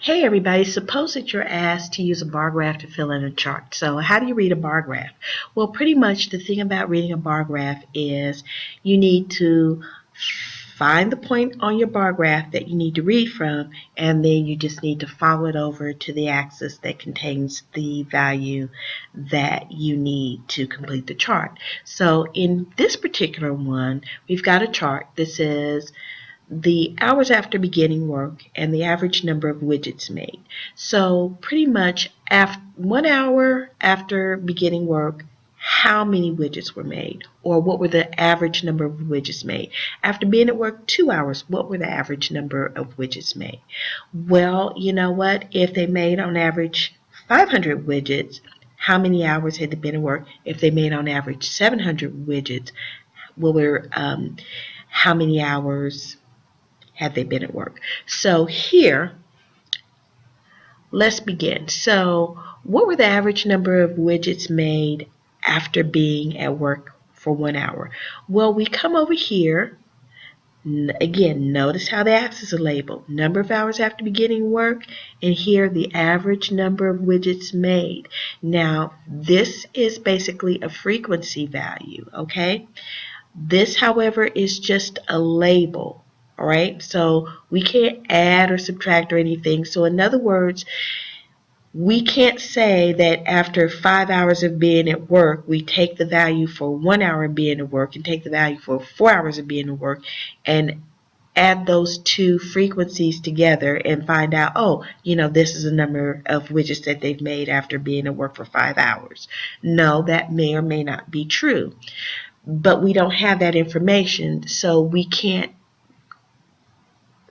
Hey everybody, suppose that you're asked to use a bar graph to fill in a chart. So how do you read a bar graph? Well, pretty much the thing about reading a bar graph is you need to find the point on your bar graph that you need to read from, and then you just need to follow it over to the axis that contains the value that you need to complete the chart. So in this particular one, we've got a chart that says the hours after beginning work and the average number of widgets made. So pretty much after 1 hour after beginning work, how many widgets were made, or what were the average number of widgets made. After being at work 2 hours, what were the average number of widgets made? Well, you know what? If they made on average 500 widgets, how many hours had they been at work? If they made on average 700 widgets, how many hours had they been at work? So here, let's begin. So what were the average number of widgets made after being at work for 1 hour? Well, we come over here. Again, notice how the axes are labeled. Number of hours after beginning work, and here the average number of widgets made. Now, this is basically a frequency value, okay? This, however, is just a label. All right, so we can't add or subtract or anything. So in other words, we can't say that after 5 hours of being at work, we take the value for 1 hour of being at work and take the value for 4 hours of being at work and add those two frequencies together and find out, oh, this is the number of widgets that they've made after being at work for 5 hours. No, that may or may not be true. But we don't have that information, so we can't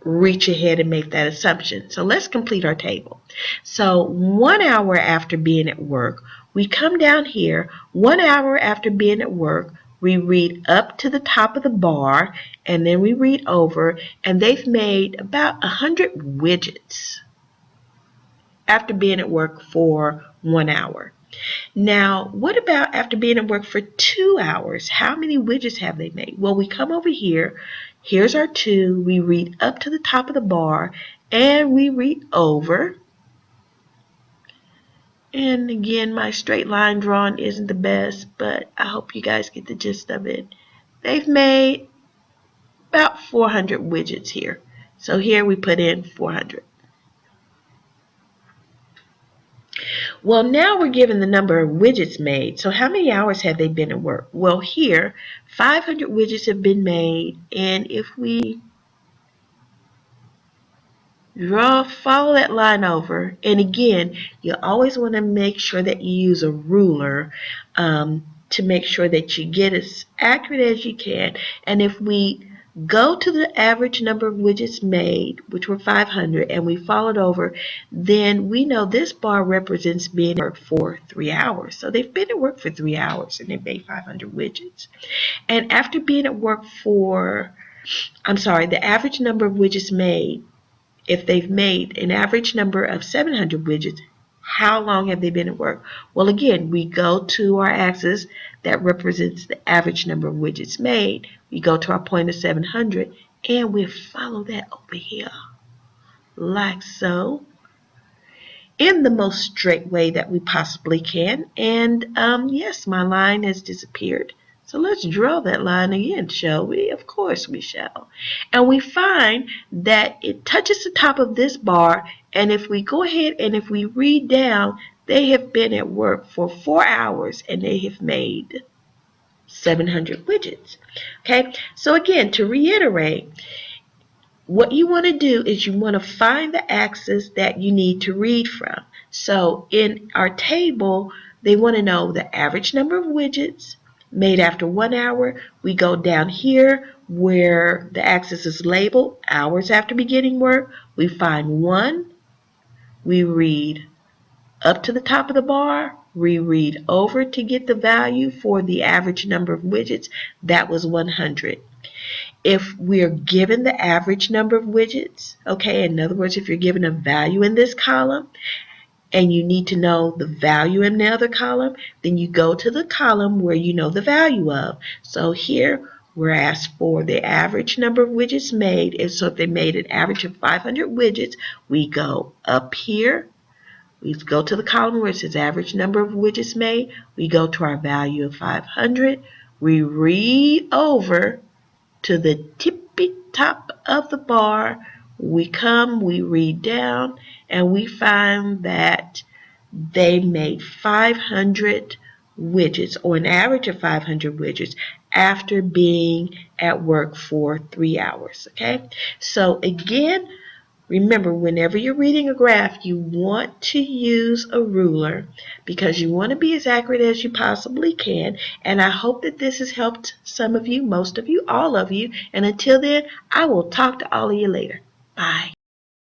reach ahead and make that assumption. So let's complete our table. So 1 hour after being at work, we come down here. 1 hour after being at work, we read up to the top of the bar, and then we read over, and they've made about 100 widgets after being at work for 1 hour. Now, what about after being at work for 2 hours? How many widgets have they made? Well, we come over here. Here's our 2. We read up to the top of the bar, and we read over. And again, my straight line drawing isn't the best, but I hope you guys get the gist of it. They've made about 400 widgets here. So here we put in 400. Well, now we're given the number of widgets made. So how many hours have they been at work? Well, here, 500 widgets have been made. And if we follow that line over, and again, you always want to make sure that you use a ruler to make sure that you get as accurate as you can. And if we go to the average number of widgets made, which were 500, and we followed over, then we know this bar represents being at work for 3 hours. So they've been at work for 3 hours and they've made 500 widgets. And after being at work the average number of widgets made, if they've made an average number of 700 widgets, how long have they been at work? Well, again, we go to our axis that represents the average number of widgets made. We go to our point of 700, and we follow that over here, like so, in the most straight way that we possibly can. And yes, my line has disappeared. So let's draw that line again, shall we? Of course we shall. And we find that it touches the top of this bar, and if we go ahead and if we read down, they have been at work for 4 hours and they have made 700 widgets. Okay, so again, to reiterate, what you want to do is you want to find the axis that you need to read from. So in our table, they want to know the average number of widgets made after 1 hour. We go down here where the axis is labeled hours after beginning work. We find 1. We read up to the top of the bar. We read over to get the value for the average number of widgets. That was 100. If we're given the average number of widgets, okay, in other words, if you're given a value in this column, and you need to know the value in the other column, then you go to the column where you know the value of. So here we're asked for the average number of widgets made. And so if they made an average of 500 widgets, we go up here. We go to the column where it says average number of widgets made. We go to our value of 500. We read over to the tippy top of the bar. We read down, and we find that they made 500 widgets, or an average of 500 widgets, after being at work for 3 hours. Okay, so again, remember, whenever you're reading a graph, you want to use a ruler because you want to be as accurate as you possibly can. And I hope that this has helped some of you, most of you, all of you. And until then, I will talk to all of you later. Bye.